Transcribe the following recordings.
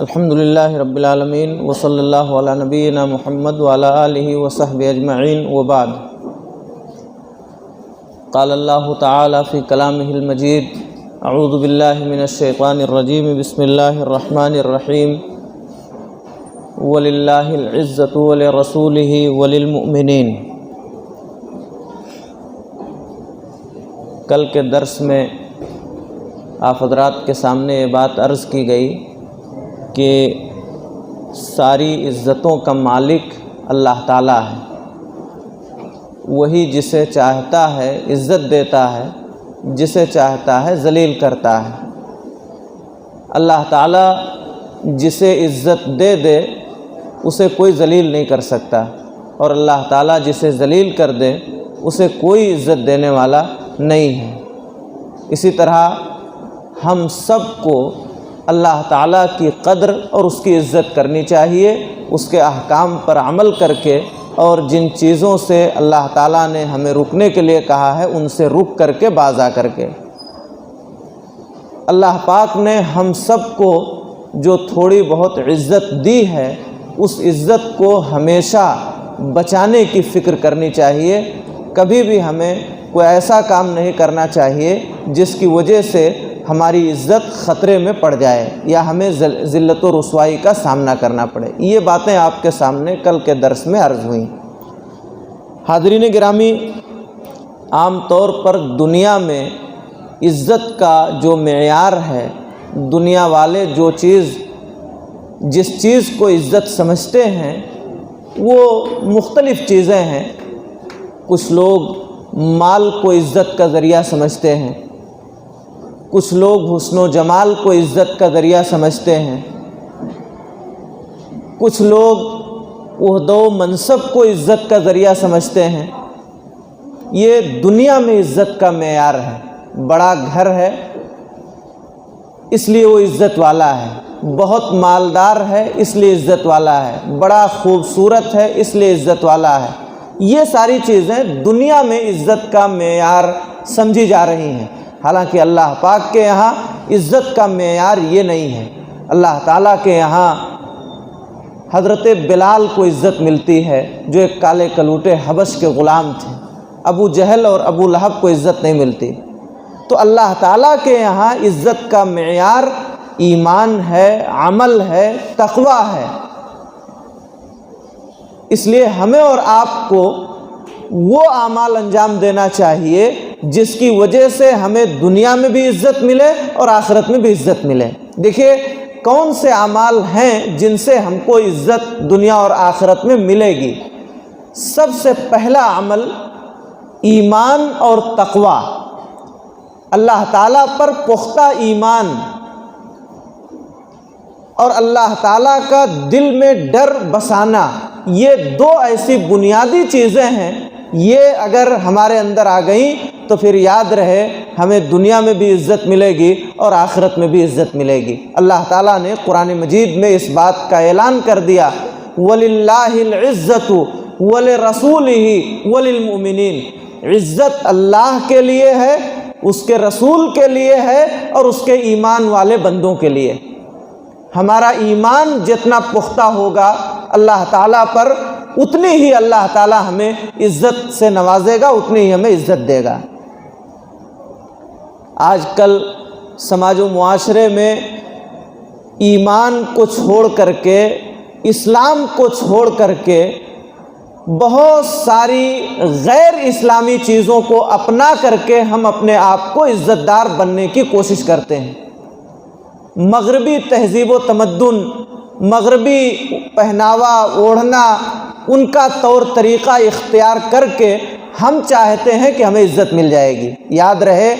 الحمدللہ رب العالمین وصلی اللہ علی نبینا محمد وعلی آلہ وصحبہ اجمعین وبعد۔ قال اللہ تعالی فی کلامہ المجید اعوذ باللہ من الشیطان الرجیم بسم اللہ الرحمن الرحیم وللہ العزۃ ولرسولہ وللمؤمنین۔ کل کے درس میں آپ حضرات کے سامنے یہ بات عرض کی گئی کہ ساری عزتوں کا مالک اللہ تعالیٰ ہے، وہی جسے چاہتا ہے عزت دیتا ہے، جسے چاہتا ہے ذلیل کرتا ہے۔ اللہ تعالیٰ جسے عزت دے دے اسے کوئی ذلیل نہیں کر سکتا، اور اللہ تعالیٰ جسے ذلیل کر دے اسے کوئی عزت دینے والا نہیں ہے۔ اسی طرح ہم سب کو اللہ تعالیٰ کی قدر اور اس کی عزت کرنی چاہیے، اس کے احکام پر عمل کر کے، اور جن چیزوں سے اللہ تعالیٰ نے ہمیں رکنے کے لیے کہا ہے ان سے رک کر کے، باز آ کر کے۔ اللہ پاک نے ہم سب کو جو تھوڑی بہت عزت دی ہے اس عزت کو ہمیشہ بچانے کی فکر کرنی چاہیے۔ کبھی بھی ہمیں کوئی ایسا کام نہیں کرنا چاہیے جس کی وجہ سے ہماری عزت خطرے میں پڑ جائے یا ہمیں ذلت و رسوائی کا سامنا کرنا پڑے۔ یہ باتیں آپ کے سامنے کل کے درس میں عرض ہوئیں۔ حاضرین گرامی، عام طور پر دنیا میں عزت کا جو معیار ہے، دنیا والے جس چیز کو عزت سمجھتے ہیں وہ مختلف چیزیں ہیں۔ کچھ لوگ مال کو عزت کا ذریعہ سمجھتے ہیں، کچھ لوگ حسن و جمال کو عزت کا ذریعہ سمجھتے ہیں، کچھ لوگ عہدہ و منصب کو عزت کا ذریعہ سمجھتے ہیں۔ یہ دنیا میں عزت کا معیار ہے۔ بڑا گھر ہے اس لیے وہ عزت والا ہے، بہت مالدار ہے اس لیے عزت والا ہے، بڑا خوبصورت ہے اس لیے عزت والا ہے۔ یہ ساری چیزیں دنیا میں عزت کا معیار سمجھی جا رہی ہیں، حالانکہ اللہ پاک کے یہاں عزت کا معیار یہ نہیں ہے۔ اللہ تعالیٰ کے یہاں حضرت بلال کو عزت ملتی ہے جو ایک کالے کلوٹے حبش کے غلام تھے۔ ابو جہل اور ابو لہب کو عزت نہیں ملتی۔ تو اللہ تعالیٰ کے یہاں عزت کا معیار ایمان ہے، عمل ہے، تقویٰ ہے۔ اس لیے ہمیں اور آپ کو وہ اعمال انجام دینا چاہیے جس کی وجہ سے ہمیں دنیا میں بھی عزت ملے اور آخرت میں بھی عزت ملے۔ دیکھیے کون سے اعمال ہیں جن سے ہم کو عزت دنیا اور آخرت میں ملے گی۔ سب سے پہلا عمل ایمان اور تقویٰ، اللہ تعالیٰ پر پختہ ایمان اور اللہ تعالیٰ کا دل میں ڈر بسانا۔ یہ دو ایسی بنیادی چیزیں ہیں، یہ اگر ہمارے اندر آ گئیں تو پھر یاد رہے ہمیں دنیا میں بھی عزت ملے گی اور آخرت میں بھی عزت ملے گی۔ اللہ تعالیٰ نے قرآن مجید میں اس بات کا اعلان کر دیا، وَلِلَّهِ الْعِزَّةُ وَلِرَسُولِهِ وَلِلْمُؤْمِنِينَ۔ عزت اللہ کے لیے ہے، اس کے رسول کے لیے ہے، اور اس کے ایمان والے بندوں کے لیے۔ ہمارا ایمان جتنا پختہ ہوگا اللہ تعالیٰ پر، اتنی ہی اللہ تعالیٰ ہمیں عزت سے نوازے گا، اتنی ہی ہمیں عزت دے گا۔ آج کل سماج و معاشرے میں ایمان کو چھوڑ کر کے، اسلام کو چھوڑ کر کے بہت ساری غیر اسلامی چیزوں کو اپنا کر کے ہم اپنے آپ کو عزت دار بننے کی کوشش کرتے ہیں۔ مغربی تہذیب و تمدن، مغربی پہناوا اوڑھنا، ان کا طور طریقہ اختیار کر کے ہم چاہتے ہیں کہ ہمیں عزت مل جائے گی۔ یاد رہے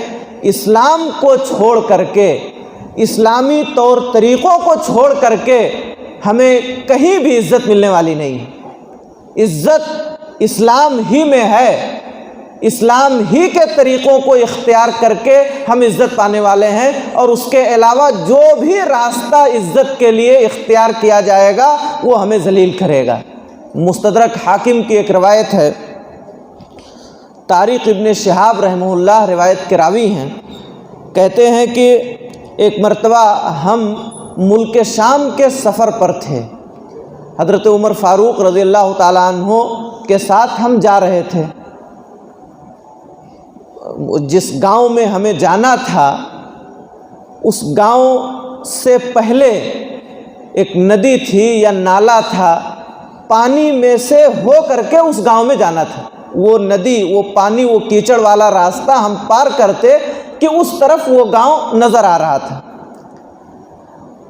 اسلام کو چھوڑ کر کے، اسلامی طور طریقوں کو چھوڑ کر کے ہمیں کہیں بھی عزت ملنے والی نہیں ہے۔ عزت اسلام ہی میں ہے، اسلام ہی کے طریقوں کو اختیار کر کے ہم عزت پانے والے ہیں، اور اس کے علاوہ جو بھی راستہ عزت کے لیے اختیار کیا جائے گا وہ ہمیں ذلیل کرے گا۔ مستدرک حاکم کی ایک روایت ہے، طارق ابن شہاب رحمہ اللہ روایت کے راوی ہیں، کہتے ہیں کہ ایک مرتبہ ہم ملک شام کے سفر پر تھے۔ حضرت عمر فاروق رضی اللہ تعالیٰ عنہ کے ساتھ ہم جا رہے تھے۔ جس گاؤں میں ہمیں جانا تھا اس گاؤں سے پہلے ایک ندی تھی یا نالا تھا، پانی میں سے ہو کر کے اس گاؤں میں جانا تھا۔ وہ ندی، وہ پانی، وہ کیچڑ والا راستہ ہم پار کرتے کہ اس طرف وہ گاؤں نظر آ رہا تھا۔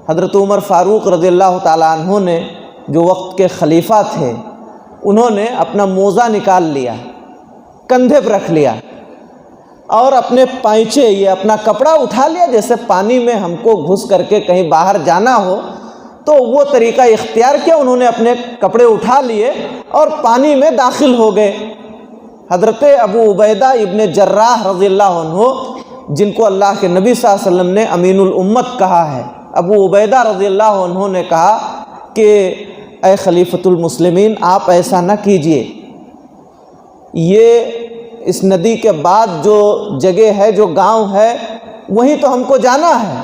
حضرت عمر فاروق رضی اللہ تعالیٰ عنہ نے، جو وقت کے خلیفہ تھے، انہوں نے اپنا موزہ نکال لیا، کندھے پر رکھ لیا اور اپنے پائچے، یہ اپنا کپڑا اٹھا لیا، جیسے پانی میں ہم کو گھس کر کے کہیں باہر جانا ہو تو وہ طریقہ اختیار کیا۔ انہوں نے اپنے کپڑے اٹھا لیے اور پانی میں داخل ہو گئے۔ حضرت ابو عبیدہ ابن جراح رضی اللہ عنہ، جن کو اللہ کے نبی صلی اللہ علیہ وسلم نے امین الامت کہا ہے، ابو عبیدہ رضی اللہ عنہ نے کہا کہ اے خلیفۃ المسلمین، آپ ایسا نہ کیجئے، یہ اس ندی کے بعد جو جگہ ہے، جو گاؤں ہے، وہیں تو ہم کو جانا ہے۔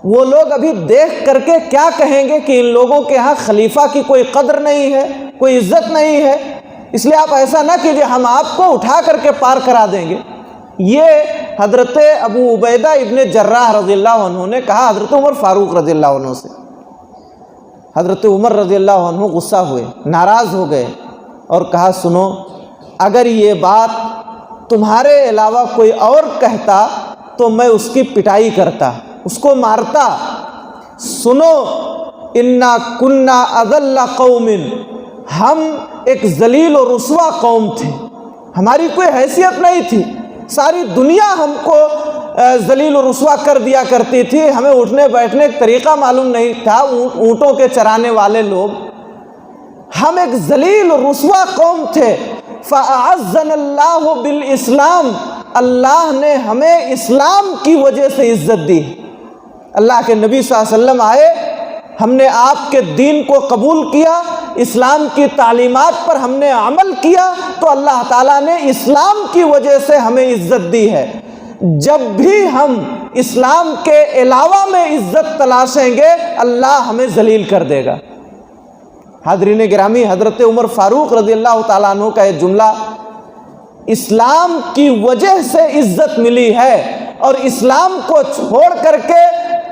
وہ لوگ ابھی دیکھ کر کے کیا کہیں گے کہ ان لوگوں کے ہاں خلیفہ کی کوئی قدر نہیں ہے، کوئی عزت نہیں ہے، اس لیے آپ ایسا نہ کیجئے، ہم آپ کو اٹھا کر کے پار کرا دیں گے۔ یہ حضرت ابو عبیدہ ابن جراح رضی اللہ عنہ نے کہا حضرت عمر فاروق رضی اللہ عنہ سے۔ حضرت عمر رضی اللہ عنہ غصہ ہوئے، ناراض ہو گئے اور کہا سنو، اگر یہ بات تمہارے علاوہ کوئی اور کہتا تو میں اس کی پٹائی کرتا، اس کو مارتا۔ سنو، انا کنا اذل قوم، ہم ایک ذلیل و رسوا قوم تھے، ہماری کوئی حیثیت نہیں تھی، ساری دنیا ہم کو ذلیل و رسوا کر دیا کرتی تھی، ہمیں اٹھنے بیٹھنے کا طریقہ معلوم نہیں تھا، اونٹوں کے چرانے والے لوگ، ہم ایک ذلیل و رسوا قوم تھے۔ فَأَعَزَّنَا اللَّهُ بِالْإِسْلَامِ، اللہ نے ہمیں اسلام کی وجہ سے عزت دی۔ اللہ کے نبی صلی اللہ علیہ وسلم آئے، ہم نے آپ کے دین کو قبول کیا، اسلام کی تعلیمات پر ہم نے عمل کیا، تو اللہ تعالیٰ نے اسلام کی وجہ سے ہمیں عزت دی ہے۔ جب بھی ہم اسلام کے علاوہ میں عزت تلاشیں گے، اللہ ہمیں ذلیل کر دے گا۔ حاضرین گرامی، حضرت عمر فاروق رضی اللہ تعالیٰ عنہ کا یہ جملہ، اسلام کی وجہ سے عزت ملی ہے، اور اسلام کو چھوڑ کر کے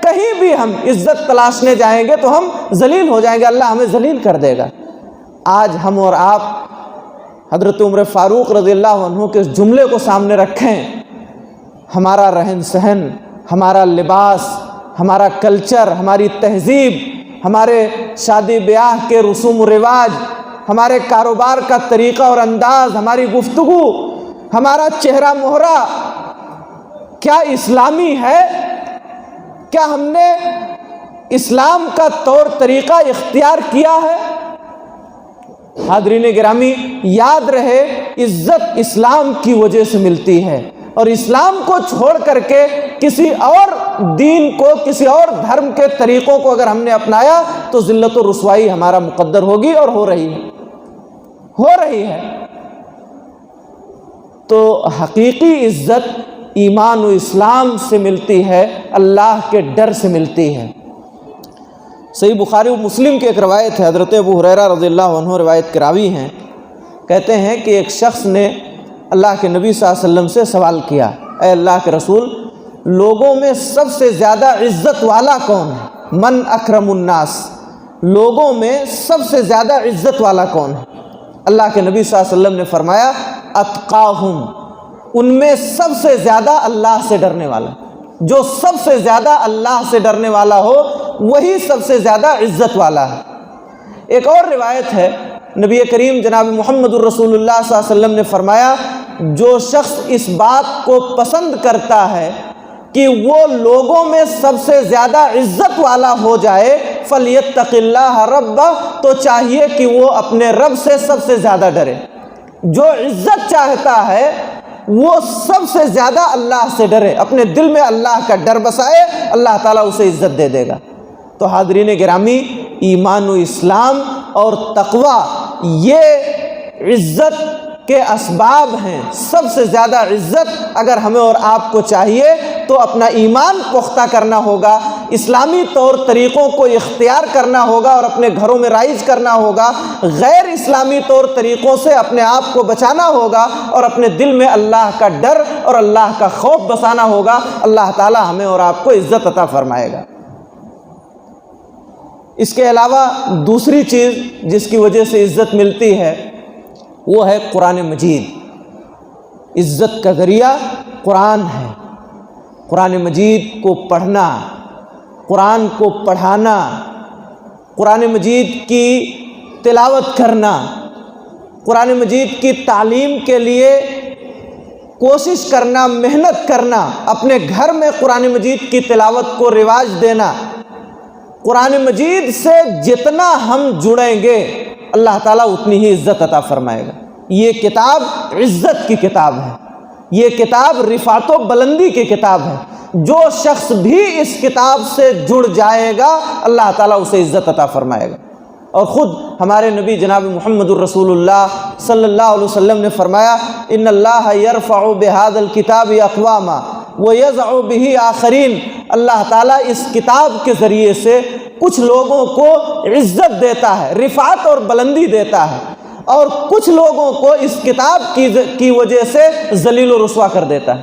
کہیں بھی ہم عزت تلاشنے جائیں گے تو ہم ذلیل ہو جائیں گے، اللہ ہمیں ذلیل کر دے گا۔ آج ہم اور آپ حضرت عمر فاروق رضی اللہ عنہ کے اس جملے کو سامنے رکھیں، ہمارا رہن سہن، ہمارا لباس، ہمارا کلچر، ہماری تہذیب، ہمارے شادی بیاہ کے رسوم و رواج، ہمارے کاروبار کا طریقہ اور انداز، ہماری گفتگو، ہمارا چہرہ مہرہ کیا اسلامی ہے؟ کیا ہم نے اسلام کا طور طریقہ اختیار کیا ہے؟ حاضرین گرامی، یاد رہے، عزت اسلام کی وجہ سے ملتی ہے، اور اسلام کو چھوڑ کر کے کسی اور دین کو، کسی اور دھرم کے طریقوں کو اگر ہم نے اپنایا تو ذلت و رسوائی ہمارا مقدر ہوگی، اور ہو رہی ہے۔ تو حقیقی عزت ایمان و اسلام سے ملتی ہے، اللہ کے ڈر سے ملتی ہے۔ صحیح بخاری و مسلم کی ایک روایت ہے، حضرت ابو ہریرہ رضی اللہ عنہ روایت کے راوی ہیں، کہتے ہیں کہ ایک شخص نے اللہ کے نبی صلی اللہ علیہ وسلم سے سوال کیا، اے اللہ کے رسول، لوگوں میں سب سے زیادہ عزت والا کون ہے؟ من اکرم الناس، لوگوں میں سب سے زیادہ عزت والا کون ہے؟ اللہ کے نبی صلی اللہ علیہ وسلم نے فرمایا اتقاہم، ان میں سب سے زیادہ اللہ سے ڈرنے والا، جو سب سے زیادہ اللہ سے ڈرنے والا ہو وہی سب سے زیادہ عزت والا ہے۔ ایک اور روایت ہے، نبی کریم جناب محمد الرسول اللہ صلی اللہ علیہ وسلم نے فرمایا، جو شخص اس بات کو پسند کرتا ہے کہ وہ لوگوں میں سب سے زیادہ عزت والا ہو جائے، فَلْيَتَّقِ اللَّهَ رَبَّهُ، تو چاہیے کہ وہ اپنے رب سے سب سے زیادہ ڈرے۔ جو عزت چاہتا ہے وہ سب سے زیادہ اللہ سے ڈرے، اپنے دل میں اللہ کا ڈر بسائے، اللہ تعالیٰ اسے عزت دے دے گا۔ تو حاضرین گرامی، ایمان و اسلام اور تقوی یہ عزت کے اسباب ہیں۔ سب سے زیادہ عزت اگر ہمیں اور آپ کو چاہیے تو اپنا ایمان پختہ کرنا ہوگا، اسلامی طور طریقوں کو اختیار کرنا ہوگا اور اپنے گھروں میں رائج کرنا ہوگا، غیر اسلامی طور طریقوں سے اپنے آپ کو بچانا ہوگا اور اپنے دل میں اللہ کا ڈر اور اللہ کا خوف بسانا ہوگا۔ اللہ تعالی ہمیں اور آپ کو عزت عطا فرمائے گا۔ اس کے علاوہ دوسری چیز جس کی وجہ سے عزت ملتی ہے وہ ہے قرآن مجید۔ عزت کا ذریعہ قرآن ہے۔ قرآن مجید کو پڑھنا، قرآن کو پڑھانا، قرآن مجید کی تلاوت کرنا، قرآن مجید کی تعلیم کے لیے کوشش کرنا، محنت کرنا، اپنے گھر میں قرآن مجید کی تلاوت کو رواج دینا۔ قرآن مجید سے جتنا ہم جڑیں گے اللہ تعالیٰ اتنی ہی عزت عطا فرمائے گا۔ یہ کتاب عزت کی کتاب ہے، یہ کتاب رفعت و بلندی کی کتاب ہے۔ جو شخص بھی اس کتاب سے جڑ جائے گا اللہ تعالیٰ اسے عزت عطا فرمائے گا۔ اور خود ہمارے نبی جناب محمد الرسول اللہ صلی اللہ علیہ وسلم نے فرمایا ان اللہ یرفع بہذا الکتاب اقواما ویضع بہ آخرین۔ اللہ تعالیٰ اس کتاب کے ذریعے سے کچھ لوگوں کو عزت دیتا ہے، رفعت اور بلندی دیتا ہے، اور کچھ لوگوں کو اس کتاب کی وجہ سے ذلیل و رسوا کر دیتا ہے۔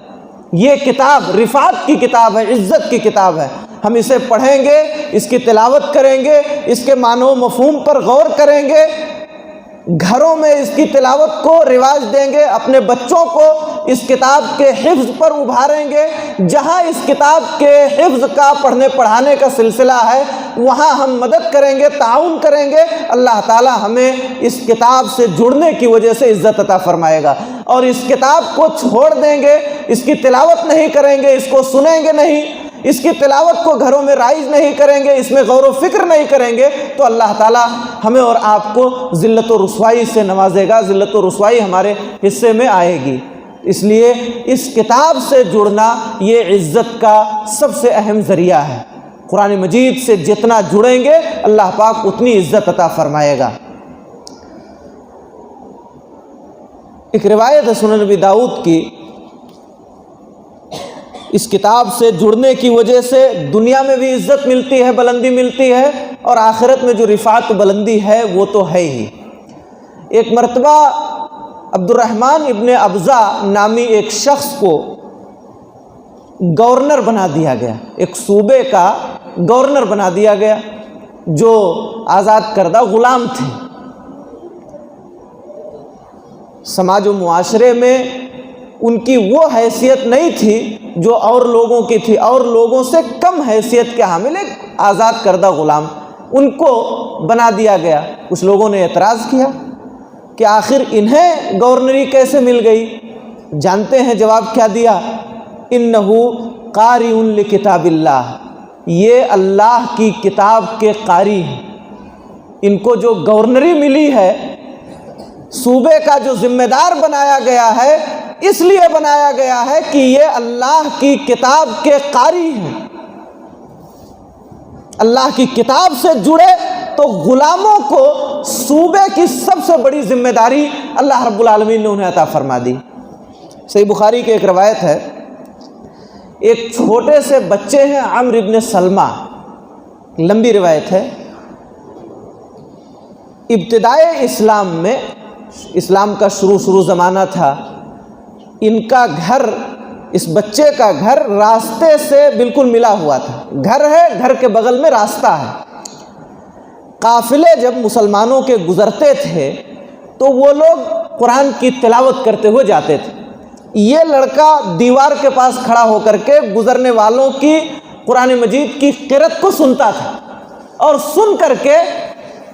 یہ کتاب رفعت کی کتاب ہے، عزت کی کتاب ہے۔ ہم اسے پڑھیں گے، اس کی تلاوت کریں گے، اس کے معنی و مفہوم پر غور کریں گے، گھروں میں اس کی تلاوت کو رواج دیں گے، اپنے بچوں کو اس کتاب کے حفظ پر ابھاریں گے۔ جہاں اس کتاب کے حفظ کا پڑھنے پڑھانے کا سلسلہ ہے وہاں ہم مدد کریں گے، تعاون کریں گے، اللہ تعالی ہمیں اس کتاب سے جڑنے کی وجہ سے عزت عطا فرمائے گا۔ اور اس کتاب کو چھوڑ دیں گے، اس کی تلاوت نہیں کریں گے، اس کو سنیں گے نہیں، اس کی تلاوت کو گھروں میں رائج نہیں کریں گے، اس میں غور و فکر نہیں کریں گے، تو اللہ تعالیٰ ہمیں اور آپ کو ذلت و رسوائی سے نوازے گا، ذلت و رسوائی ہمارے حصے میں آئے گی۔ اس لیے اس کتاب سے جڑنا یہ عزت کا سب سے اہم ذریعہ ہے۔ قرآن مجید سے جتنا جڑیں گے اللہ پاک اتنی عزت عطا فرمائے گا۔ ایک روایت ہے سنن نبی داؤد کی، اس کتاب سے جڑنے کی وجہ سے دنیا میں بھی عزت ملتی ہے، بلندی ملتی ہے، اور آخرت میں جو رفعت و بلندی ہے وہ تو ہے ہی۔ ایک مرتبہ عبد الرحمن ابن ابزہ نامی ایک شخص کو گورنر بنا دیا گیا، ایک صوبے کا گورنر بنا دیا گیا، جو آزاد کردہ غلام تھے۔ سماج و معاشرے میں ان کی وہ حیثیت نہیں تھی جو اور لوگوں کی تھی، اور لوگوں سے کم حیثیت کے حامل ایک آزاد کردہ غلام، ان کو بنا دیا گیا۔ کچھ لوگوں نے اعتراض کیا کہ آخر انہیں گورنری کیسے مل گئی؟ جانتے ہیں جواب کیا دیا؟ انہ قاری لکتاب اللہ، یہ اللہ کی کتاب کے قاری ہیں۔ ان کو جو گورنری ملی ہے، صوبے کا جو ذمہ دار بنایا گیا ہے، اس لیے بنایا گیا ہے کہ یہ اللہ کی کتاب کے قاری ہیں۔ اللہ کی کتاب سے جڑے تو غلاموں کو صوبے کی سب سے بڑی ذمہ داری اللہ رب العالمین نے انہیں عطا فرما دی۔ صحیح بخاری کی ایک روایت ہے، ایک چھوٹے سے بچے ہیں عمرو ابن سلمہ، لمبی روایت ہے۔ ابتدائے اسلام میں، اسلام کا شروع زمانہ تھا، ان کا گھر، اس بچے کا گھر راستے سے بالکل ملا ہوا تھا۔ گھر ہے، گھر کے بغل میں راستہ ہے۔ قافلے جب مسلمانوں کے گزرتے تھے تو وہ لوگ قرآن کی تلاوت کرتے ہوئے جاتے تھے۔ یہ لڑکا دیوار کے پاس کھڑا ہو کر کے گزرنے والوں کی قرآن مجید کی قرأت کو سنتا تھا، اور سن کر کے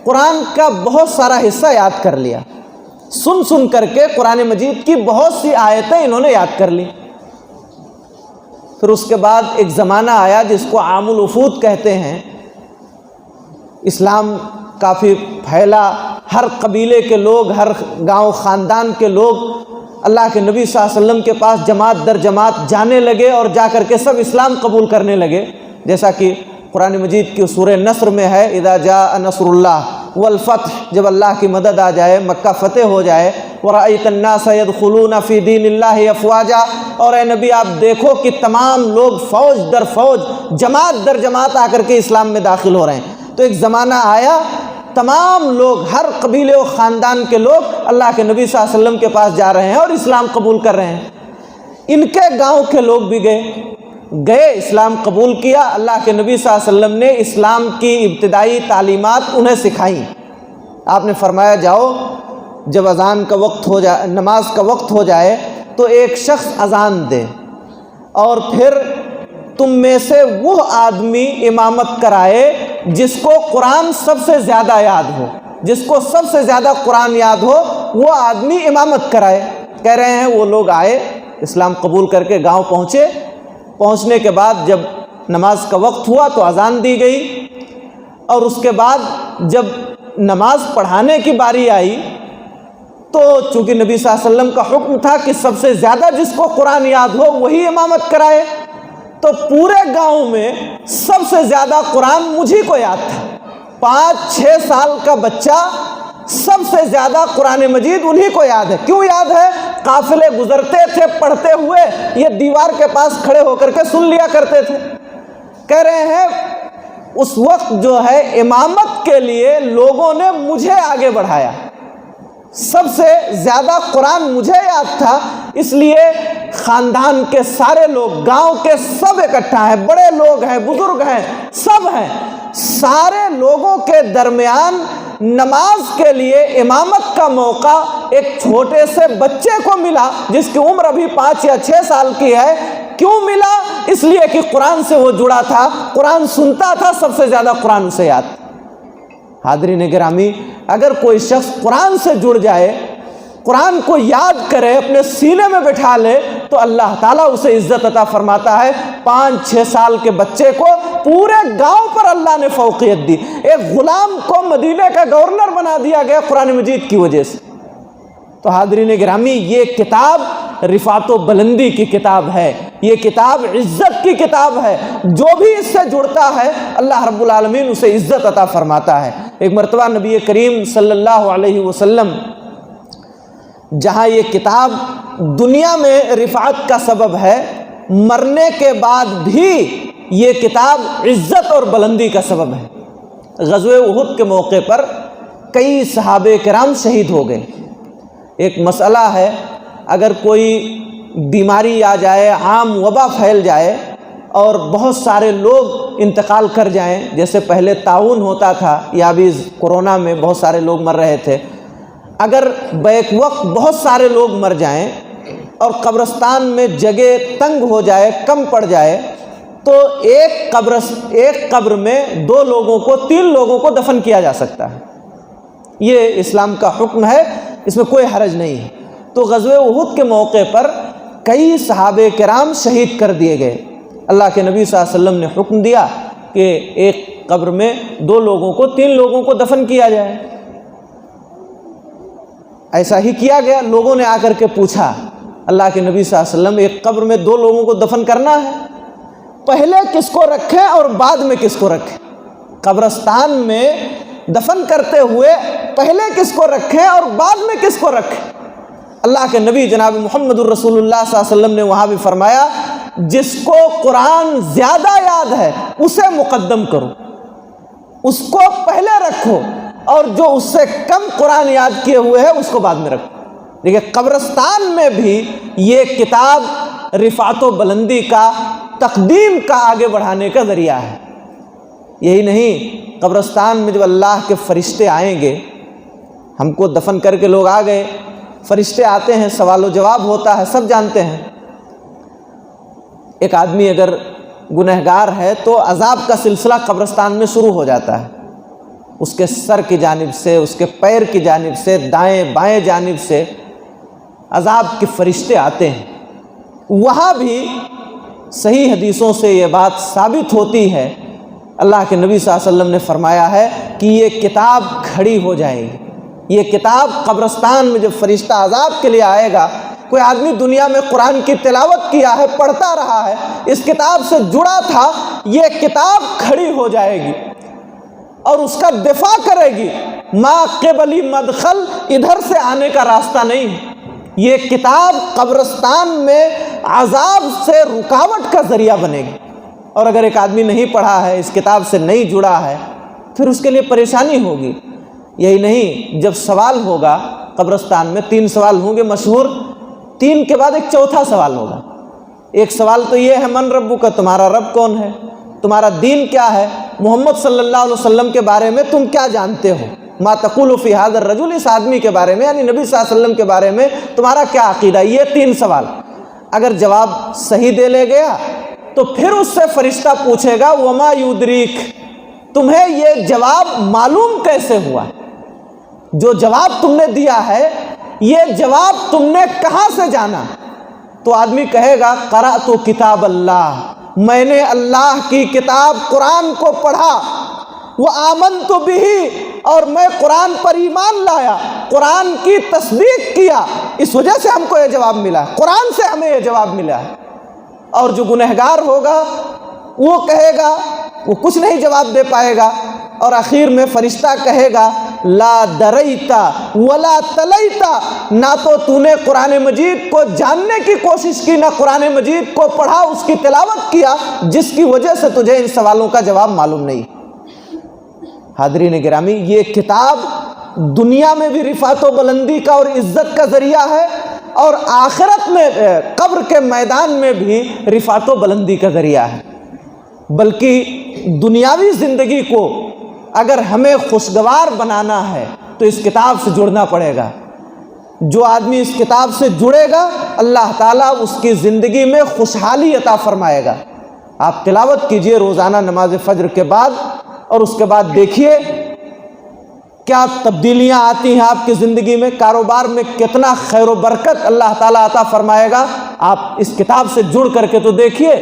قرآن کا بہت سارا حصہ یاد کر لیا۔ سن کر کے قرآن مجید کی بہت سی آیتیں انہوں نے یاد کر لی۔ پھر اس کے بعد ایک زمانہ آیا جس کو عام الوفود کہتے ہیں۔ اسلام کافی پھیلا، ہر قبیلے کے لوگ، ہر گاؤں خاندان کے لوگ اللہ کے نبی صلی اللہ علیہ وسلم کے پاس جماعت در جماعت جانے لگے، اور جا کر کے سب اسلام قبول کرنے لگے۔ جیسا کہ قرآن مجید کی سورہ نصر میں ہے، اذا جاء نصر اللہ والفتح، جب اللہ کی مدد آ جائے، مکہ فتح ہو جائے، وَرَأَيْتَ النَّاسَ يَدْخُلُونَ فِي دِينِ اللَّهِ أَفْوَاجًا، اور اے نبی آپ دیکھو کہ تمام لوگ فوج در فوج، جماعت در جماعت آ کر کے اسلام میں داخل ہو رہے ہیں۔ تو ایک زمانہ آیا تمام لوگ، ہر قبیلے و خاندان کے لوگ اللہ کے نبی صلی اللہ علیہ وسلم کے پاس جا رہے ہیں اور اسلام قبول کر رہے ہیں۔ ان کے گاؤں کے لوگ بھی گئے اسلام قبول کیا۔ اللہ کے نبی صلی اللہ علیہ وسلم نے اسلام کی ابتدائی تعلیمات انہیں سکھائیں۔ آپ نے فرمایا جاؤ جب اذان کا وقت ہو جائے، نماز کا وقت ہو جائے تو ایک شخص اذان دے، اور پھر تم میں سے وہ آدمی امامت کرائے جس کو قرآن سب سے زیادہ یاد ہو، جس کو سب سے زیادہ قرآن یاد ہو وہ آدمی امامت کرائے۔ کہہ رہے ہیں وہ لوگ آئے، اسلام قبول کر کے گاؤں پہنچے۔ پہنچنے کے بعد جب نماز کا وقت ہوا تو اذان دی گئی، اور اس کے بعد جب نماز پڑھانے کی باری آئی تو چونکہ نبی صلی اللہ علیہ وسلم کا حکم تھا کہ سب سے زیادہ جس کو قرآن یاد ہو وہی امامت کرائے، تو پورے گاؤں میں سب سے زیادہ قرآن مجھی کو یاد تھا۔ 5-6 سال کا بچہ، سب سے زیادہ قرآن مجید انہی کو یاد ہے۔ کیوں یاد ہے؟ قافلے گزرتے تھے پڑھتے ہوئے، یہ دیوار کے پاس کھڑے ہو کر کے سن لیا کرتے تھے۔ کہہ رہے ہیں اس وقت جو ہے امامت کے لیے لوگوں نے مجھے آگے بڑھایا، سب سے زیادہ قرآن مجھے یاد تھا، اس لیے خاندان کے سارے لوگ، گاؤں کے سب اکٹھا ہیں، بڑے لوگ ہیں، بزرگ ہیں، سب ہیں، سارے لوگوں کے درمیان نماز کے لیے امامت کا موقع ایک چھوٹے سے بچے کو ملا جس کی عمر ابھی 5 یا 6 سال کی ہے۔ کیوں ملا؟ اس لیے کہ قرآن سے وہ جڑا تھا، قرآن سنتا تھا، سب سے زیادہ قرآن اسے یاد تھا۔ حاضرین گرامی، اگر کوئی شخص قرآن سے جڑ جائے، قرآن کو یاد کرے، اپنے سینے میں بٹھا لے، تو اللہ تعالیٰ اسے عزت عطا فرماتا ہے۔ 5-6 سال کے بچے کو پورے گاؤں پر اللہ نے فوقیت دی، ایک غلام کو مدینے کا گورنر بنا دیا گیا قرآن مجید کی وجہ سے۔ تو حاضرین گرامی، یہ کتاب رفعت و بلندی کی کتاب ہے، یہ کتاب عزت کی کتاب ہے۔ جو بھی اس سے جڑتا ہے اللہ رب العالمین اسے عزت عطا فرماتا ہے۔ ایک مرتبہ نبی کریم صلی اللہ علیہ وسلم جہاں یہ کتاب دنیا میں رفعت کا سبب ہے، مرنے کے بعد بھی یہ کتاب عزت اور بلندی کا سبب ہے۔ غزوہ احد کے موقع پر کئی صحابہ کرام شہید ہو گئے۔ ایک مسئلہ ہے، اگر کوئی بیماری آ جائے، عام وبا پھیل جائے اور بہت سارے لوگ انتقال کر جائیں، جیسے پہلے طاعون ہوتا تھا یا ابھی کورونا میں بہت سارے لوگ مر رہے تھے، اگر بیک وقت بہت سارے لوگ مر جائیں اور قبرستان میں جگہ تنگ ہو جائے، کم پڑ جائے، تو ایک قبر میں 2 لوگوں کو 3 لوگوں کو دفن کیا جا سکتا ہے۔ یہ اسلام کا حکم ہے، اس میں کوئی حرج نہیں ہے۔ تو غزوہ احد کے موقع پر کئی صحابہ کرام شہید کر دیے گئے۔ اللہ کے نبی صلی اللہ علیہ وسلم نے حکم دیا کہ ایک قبر میں 2 لوگوں کو 3 لوگوں کو دفن کیا جائے۔ ایسا ہی کیا گیا۔ لوگوں نے آ کر کے پوچھا اللہ کے نبی صلی اللہ علیہ وسلم، ایک قبر میں 2 لوگوں کو دفن کرنا ہے، پہلے کس کو رکھیں اور بعد میں کس کو رکھیں؟ قبرستان میں دفن کرتے ہوئے پہلے کس کو رکھیں اور بعد میں کس کو رکھیں؟ اللہ کے نبی جناب محمد الرسول اللہ صلی اللہ علیہ وسلم نے وہاں بھی فرمایا، جس کو قرآن زیادہ یاد ہے اسے مقدم کرو، اس کو پہلے رکھو، اور جو اس سے کم قرآن یاد کیے ہوئے ہے اس کو بعد میں رکھو۔ دیکھیں، قبرستان میں بھی یہ کتاب رفعت و بلندی کا، تقدیم کا، آگے بڑھانے کا ذریعہ ہے۔ یہی نہیں، قبرستان میں جب اللہ کے فرشتے آئیں گے، ہم کو دفن کر کے لوگ آ گئے، فرشتے آتے ہیں، سوال و جواب ہوتا ہے، سب جانتے ہیں۔ ایک آدمی اگر گنہگار ہے تو عذاب کا سلسلہ قبرستان میں شروع ہو جاتا ہے، اس کے سر کی جانب سے، اس کے پیر کی جانب سے، دائیں بائیں جانب سے عذاب کے فرشتے آتے ہیں۔ وہاں بھی صحیح حدیثوں سے یہ بات ثابت ہوتی ہے، اللہ کے نبی صلی اللہ علیہ وسلم نے فرمایا ہے کہ یہ کتاب کھڑی ہو جائے گی۔ یہ کتاب قبرستان میں جب فرشتہ عذاب کے لیے آئے گا، کوئی آدمی دنیا میں قرآن کی تلاوت کیا ہے، پڑھتا رہا ہے، اس کتاب سے جڑا تھا، یہ کتاب کھڑی ہو جائے گی۔ اور اس کا دفاع کرے گی، ما قبلی مدخل، ادھر سے آنے کا راستہ نہیں۔ یہ کتاب قبرستان میں عذاب سے رکاوٹ کا ذریعہ بنے گی۔ اور اگر ایک آدمی نہیں پڑھا ہے، اس کتاب سے نہیں جڑا ہے، پھر اس کے لیے پریشانی ہوگی۔ یہی نہیں، جب سوال ہوگا قبرستان میں، 3 سوال ہوں گے مشہور، 3 کے بعد ایک چوتھا سوال ہوگا۔ ایک سوال تو یہ ہے من ربک، تمہارا رب کون ہے، تمہارا دین کیا ہے، محمد صلی اللہ علیہ وسلم کے بارے میں تم کیا جانتے ہو، ما تقول فی ھذا الرجل، اس آدمی کے بارے میں یعنی نبی صلی اللہ علیہ وسلم کے بارے میں تمہارا کیا عقیدہ۔ یہ 3 سوال اگر جواب صحیح دے لے گیا تو پھر اس سے فرشتہ پوچھے گا وما یدریک، تمہیں یہ جواب معلوم کیسے ہوا، جو جواب تم نے دیا ہے یہ جواب تم نے کہاں سے جانا؟ تو آدمی کہے گا قرأت کتاب اللہ، میں نے اللہ کی کتاب قرآن کو پڑھا، وآمنت بہ، اور میں قرآن پر ایمان لایا، قرآن کی تصدیق کیا، اس وجہ سے ہم کو یہ جواب ملا، قرآن سے ہمیں یہ جواب ملا ہے۔ اور جو گنہگار ہوگا وہ کہے گا، وہ کچھ نہیں جواب دے پائے گا، اور آخر میں فرشتہ کہے گا لا دریتا ولا تلیتا، نہ تو نے قرآن مجید کو جاننے کی کوشش کی، نہ قرآن مجید کو پڑھا، اس کی تلاوت کیا، جس کی وجہ سے تجھے ان سوالوں کا جواب معلوم نہیں۔ حاضرین گرامی، یہ کتاب دنیا میں بھی رفعت و بلندی کا اور عزت کا ذریعہ ہے، اور آخرت میں قبر کے میدان میں بھی رفعت و بلندی کا ذریعہ ہے۔ بلکہ دنیاوی زندگی کو اگر ہمیں خوشگوار بنانا ہے تو اس کتاب سے جڑنا پڑے گا۔ جو آدمی اس کتاب سے جڑے گا اللہ تعالیٰ اس کی زندگی میں خوشحالی عطا فرمائے گا۔ آپ تلاوت کیجئے روزانہ نماز فجر کے بعد، اور اس کے بعد دیکھیے کیا تبدیلیاں آتی ہیں آپ کی زندگی میں، کاروبار میں کتنا خیر و برکت اللہ تعالیٰ عطا فرمائے گا۔ آپ اس کتاب سے جڑ کر کے تو دیکھیے۔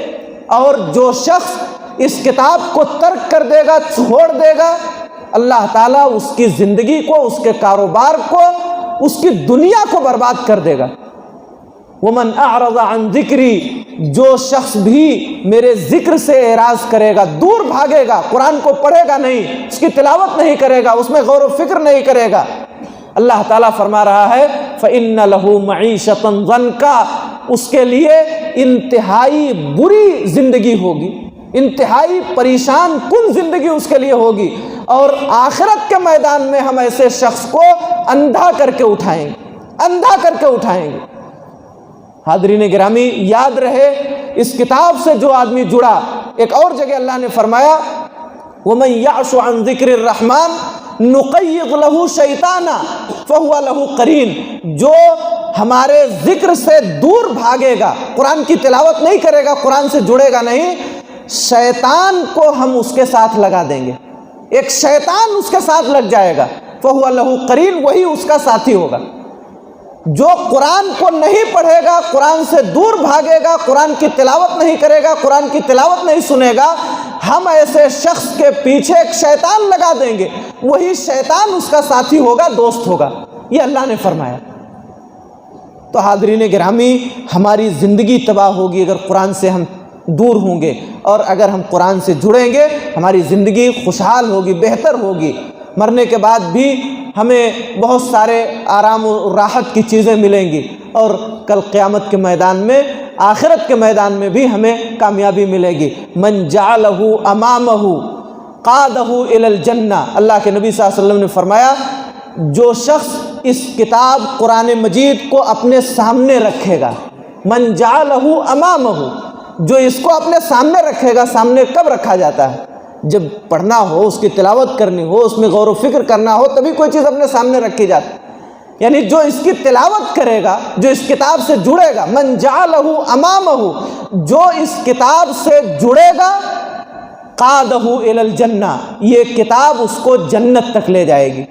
اور جو شخص اس کتاب کو ترک کر دے گا، چھوڑ دے گا، اللہ تعالیٰ اس کی زندگی کو، اس کے کاروبار کو، اس کی دنیا کو برباد کر دے گا۔ ومن اعرض عن ذکری، جو شخص بھی میرے ذکر سے اعراض کرے گا، دور بھاگے گا، قرآن کو پڑھے گا نہیں، اس کی تلاوت نہیں کرے گا، اس میں غور و فکر نہیں کرے گا، اللہ تعالیٰ فرما رہا ہے فَإِنَّ لَهُ مَعِيشَةً ضَنْكَ، اس کے لیے انتہائی بری زندگی ہوگی، انتہائی پریشان کن زندگی اس کے لیے ہوگی، اور آخرت کے میدان میں ہم ایسے شخص کو اندھا کر کے اٹھائیں گے، اندھا کر کے اٹھائیں گے۔ حاضرین گرامی، یاد رہے اس کتاب سے جو آدمی جڑا، ایک اور جگہ اللہ نے فرمایا وَمَن يَعْشُ عَن ذِكْرِ الرَّحْمَنِ نُقَيِّضْ لَهُ شَيْطَانًا فَهُوَ لَهُ قَرِينٌ، جو ہمارے ذکر سے دور بھاگے گا، قرآن کی تلاوت نہیں کرے گا، قرآن سے جڑے گا نہیں، شیطان کو ہم اس کے ساتھ لگا دیں گے، ایک شیطان اس کے ساتھ لگ جائے گا، فَهُوَ لَهُ قَرِينٌ، وہی اس کا ساتھی ہوگا۔ جو قرآن کو نہیں پڑھے گا، قرآن سے دور بھاگے گا، قرآن کی تلاوت نہیں کرے گا، قرآن کی تلاوت نہیں سنے گا، ہم ایسے شخص کے پیچھے ایک شیطان لگا دیں گے، وہی شیطان اس کا ساتھی ہوگا، دوست ہوگا، یہ اللہ نے فرمایا۔ تو حاضرین گرامی، ہماری زندگی تباہ ہوگی اگر قرآن سے ہم دور ہوں گے، اور اگر ہم قرآن سے جڑیں گے ہماری زندگی خوشحال ہوگی، بہتر ہوگی، مرنے کے بعد بھی ہمیں بہت سارے آرام و راحت کی چیزیں ملیں گی، اور کل قیامت کے میدان میں، آخرت کے میدان میں بھی ہمیں کامیابی ملے گی۔ من جعلہ امامہ قادہ الی الجنہ، اللہ کے نبی صلی اللہ علیہ وسلم نے فرمایا جو شخص اس کتاب قرآن مجید کو اپنے سامنے رکھے گا، من جعلہ امامہ، جو اس کو اپنے سامنے رکھے گا، سامنے کب رکھا جاتا ہے؟ جب پڑھنا ہو، اس کی تلاوت کرنی ہو، اس میں غور و فکر کرنا ہو، تبھی کوئی چیز اپنے سامنے رکھی جاتی ہے۔ یعنی جو اس کی تلاوت کرے گا، جو اس کتاب سے جڑے گا، من جعلہ امامہ، جو اس کتاب سے جڑے گا، قادہ الی الجنہ، یہ کتاب اس کو جنت تک لے جائے گی،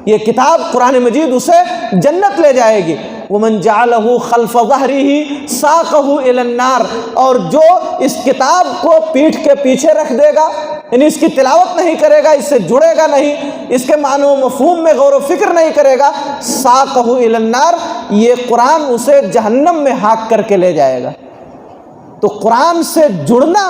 یہ کتاب قرآن مجید اسے جنت لے جائے گی۔ ومن جعلہ خلف ظہرہ ساقہ الی النار، اور جو اس کتاب کو پیٹھ کے پیچھے رکھ دے گا، یعنی اس کی تلاوت نہیں کرے گا، اس سے جڑے گا نہیں، اس کے معنی و مفہوم میں غور و فکر نہیں کرے گا، ساقہ الی النار، یہ قرآن اسے جہنم میں ہانک کر کے لے جائے گا۔ تو قرآن سے جڑنا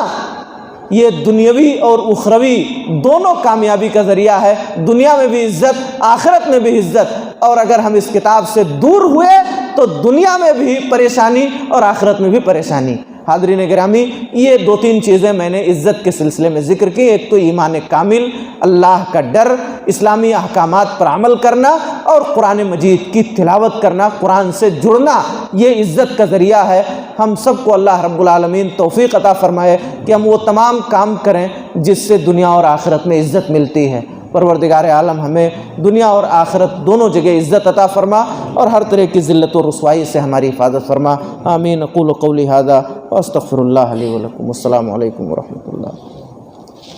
یہ دنیاوی اور اخروی دونوں کامیابی کا ذریعہ ہے، دنیا میں بھی عزت، آخرت میں بھی عزت، اور اگر ہم اس کتاب سے دور ہوئے تو دنیا میں بھی پریشانی اور آخرت میں بھی پریشانی۔ حاضرین گرامی، یہ دو تین چیزیں میں نے عزت کے سلسلے میں ذکر کی، ایک تو ایمان کامل، اللہ کا ڈر، اسلامی احکامات پر عمل کرنا اور قرآن مجید کی تلاوت کرنا، قرآن سے جڑنا، یہ عزت کا ذریعہ ہے۔ ہم سب کو اللہ رب العالمین توفیق عطا فرمائے کہ ہم وہ تمام کام کریں جس سے دنیا اور آخرت میں عزت ملتی ہے۔ پروردگار عالم ہمیں دنیا اور آخرت دونوں جگہ عزت عطا فرما اور ہر طرح کی ذلت و رسوائی سے ہماری حفاظت فرما۔ آمین۔ اقول قولی ھذا واستغفر اللہ لی ولکم۔ السلام علیکم ورحمۃ اللہ۔